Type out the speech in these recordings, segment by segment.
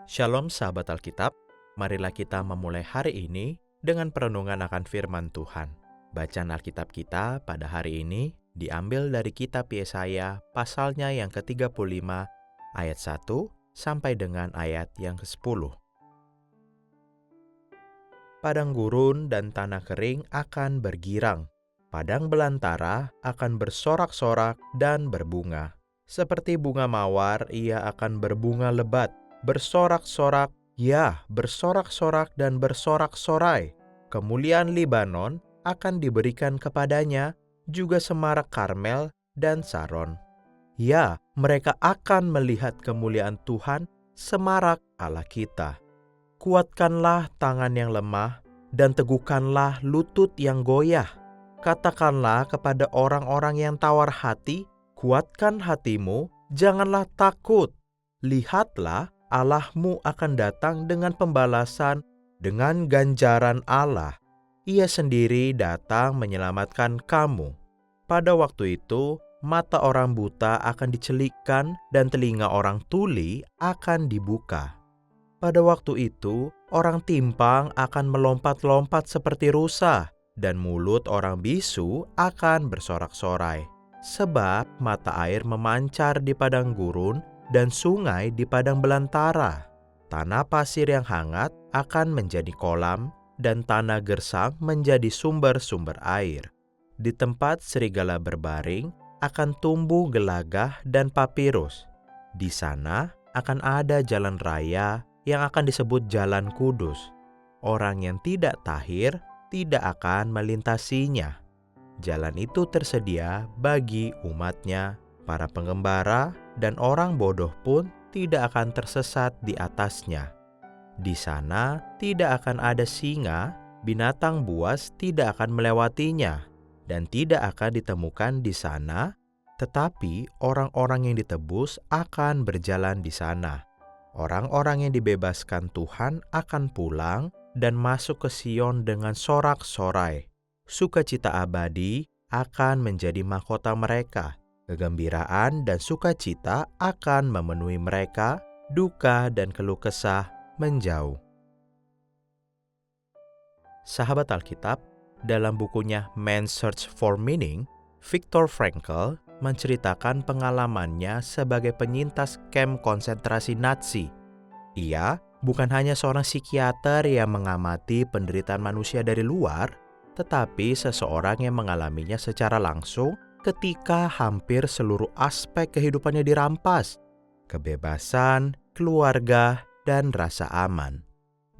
Shalom sahabat Alkitab, marilah kita memulai hari ini dengan perenungan akan firman Tuhan. Bacaan Alkitab kita pada hari ini diambil dari kitab Yesaya pasalnya yang ke-35 ayat 1 sampai dengan ayat yang ke-10. Padang gurun dan tanah kering akan bergirang, padang belantara akan bersorak-sorak dan berbunga. Seperti bunga mawar ia akan berbunga lebat, bersorak-sorak, ya bersorak-sorak dan bersorak-sorai. Kemuliaan Libanon akan diberikan kepadanya, juga semarak Karmel dan Saron. Ya, mereka akan melihat kemuliaan Tuhan, semarak Allah kita. Kuatkanlah tangan yang lemah, dan teguhkanlah lutut yang goyah. Katakanlah kepada orang-orang yang tawar hati, kuatkan hatimu, janganlah takut. Lihatlah, Allahmu akan datang dengan pembalasan, dengan ganjaran Allah. Ia sendiri datang menyelamatkan kamu. Pada waktu itu, mata orang buta akan dicelikkan dan telinga orang tuli akan dibuka. Pada waktu itu, orang timpang akan melompat-lompat seperti rusa, dan mulut orang bisu akan bersorak-sorai. Sebab mata air memancar di padang gurun, dan sungai di padang belantara. Tanah pasir yang hangat akan menjadi kolam, dan tanah gersang menjadi sumber-sumber air. Di tempat serigala berbaring akan tumbuh gelagah dan papirus. Di sana akan ada jalan raya yang akan disebut Jalan Kudus. Orang yang tidak tahir tidak akan melintasinya. Jalan itu tersedia bagi umatnya, para penggembara, dan orang bodoh pun tidak akan tersesat di atasnya. Di sana tidak akan ada singa, binatang buas tidak akan melewatinya, dan tidak akan ditemukan di sana, tetapi orang-orang yang ditebus akan berjalan di sana. Orang-orang yang dibebaskan Tuhan akan pulang dan masuk ke Sion dengan sorak-sorai. Sukacita abadi akan menjadi mahkota mereka. Kegembiraan dan sukacita akan memenuhi mereka, duka dan keluh kesah menjauh. Sahabat Alkitab, dalam bukunya Man's Search for Meaning, Viktor Frankl menceritakan pengalamannya sebagai penyintas kamp konsentrasi Nazi. Ia bukan hanya seorang psikiater yang mengamati penderitaan manusia dari luar, tetapi seseorang yang mengalaminya secara langsung ketika hampir seluruh aspek kehidupannya dirampas: kebebasan, keluarga, dan rasa aman.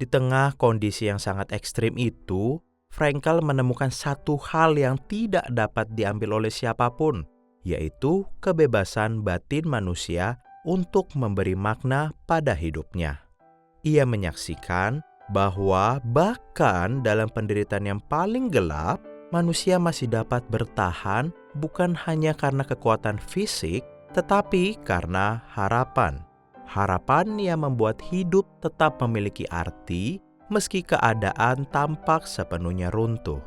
Di tengah kondisi yang sangat ekstrim itu, Frankl menemukan satu hal yang tidak dapat diambil oleh siapapun, yaitu kebebasan batin manusia untuk memberi makna pada hidupnya. Ia menyaksikan bahwa bahkan dalam penderitaan yang paling gelap, manusia masih dapat bertahan bukan hanya karena kekuatan fisik, tetapi karena harapan. Harapan yang membuat hidup tetap memiliki arti meski keadaan tampak sepenuhnya runtuh.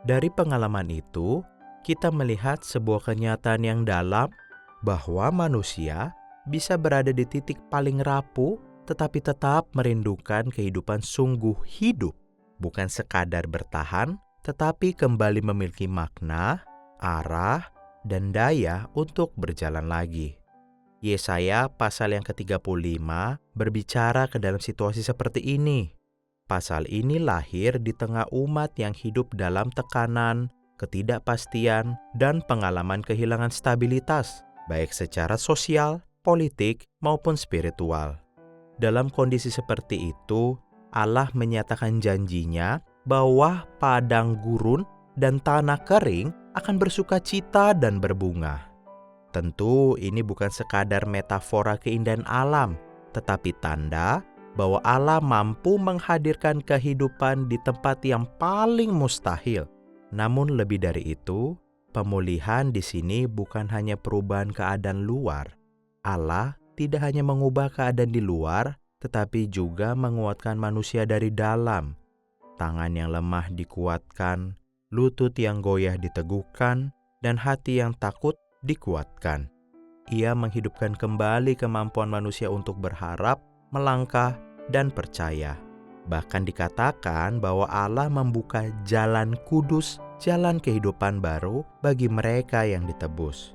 Dari pengalaman itu, kita melihat sebuah kenyataan yang dalam bahwa manusia bisa berada di titik paling rapuh tetapi tetap merindukan kehidupan sungguh hidup. Bukan sekadar bertahan, tetapi kembali memiliki makna, arah, dan daya untuk berjalan lagi. Yesaya pasal yang ke-35 berbicara ke dalam situasi seperti ini. Pasal ini lahir di tengah umat yang hidup dalam tekanan, ketidakpastian, dan pengalaman kehilangan stabilitas, baik secara sosial, politik, maupun spiritual. Dalam kondisi seperti itu, Allah menyatakan janjinya bahwa padang gurun dan tanah kering akan bersukacita dan berbunga. Tentu ini bukan sekadar metafora keindahan alam, tetapi tanda bahwa Allah mampu menghadirkan kehidupan di tempat yang paling mustahil. Namun lebih dari itu, pemulihan di sini bukan hanya perubahan keadaan luar. Allah tidak hanya mengubah keadaan di luar, tetapi juga menguatkan manusia dari dalam. Tangan yang lemah dikuatkan, lutut yang goyah diteguhkan, dan hati yang takut dikuatkan. Ia menghidupkan kembali kemampuan manusia untuk berharap, melangkah, dan percaya. Bahkan dikatakan bahwa Allah membuka jalan kudus, jalan kehidupan baru bagi mereka yang ditebus.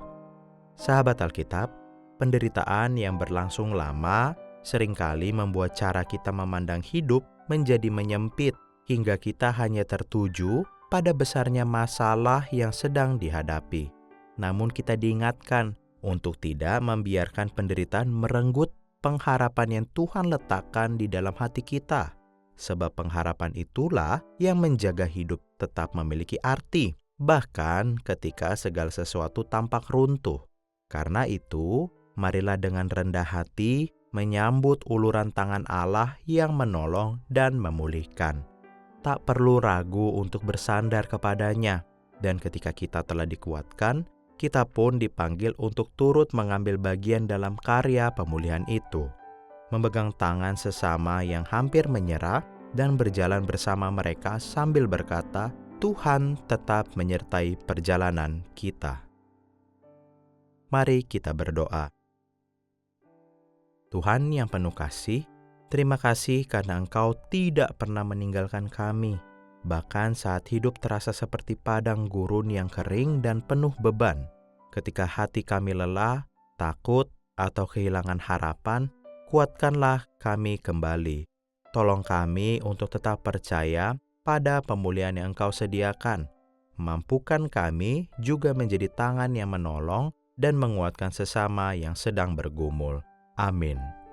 Sahabat Alkitab, penderitaan yang berlangsung lama seringkali membuat cara kita memandang hidup menjadi menyempit hingga kita hanya tertuju pada besarnya masalah yang sedang dihadapi. Namun kita diingatkan untuk tidak membiarkan penderitaan merenggut pengharapan yang Tuhan letakkan di dalam hati kita. Sebab pengharapan itulah yang menjaga hidup tetap memiliki arti, bahkan ketika segala sesuatu tampak runtuh. Karena itu, marilah dengan rendah hati menyambut uluran tangan Allah yang menolong dan memulihkan. Tak perlu ragu untuk bersandar kepadanya, dan ketika kita telah dikuatkan, kita pun dipanggil untuk turut mengambil bagian dalam karya pemulihan itu. Memegang tangan sesama yang hampir menyerah dan berjalan bersama mereka sambil berkata, Tuhan tetap menyertai perjalanan kita. Mari kita berdoa. Tuhan yang penuh kasih, terima kasih karena Engkau tidak pernah meninggalkan kami, bahkan saat hidup terasa seperti padang gurun yang kering dan penuh beban. Ketika hati kami lelah, takut, atau kehilangan harapan, kuatkanlah kami kembali. Tolong kami untuk tetap percaya pada pemulihan yang Engkau sediakan. Mampukan kami juga menjadi tangan yang menolong dan menguatkan sesama yang sedang bergumul. Amin.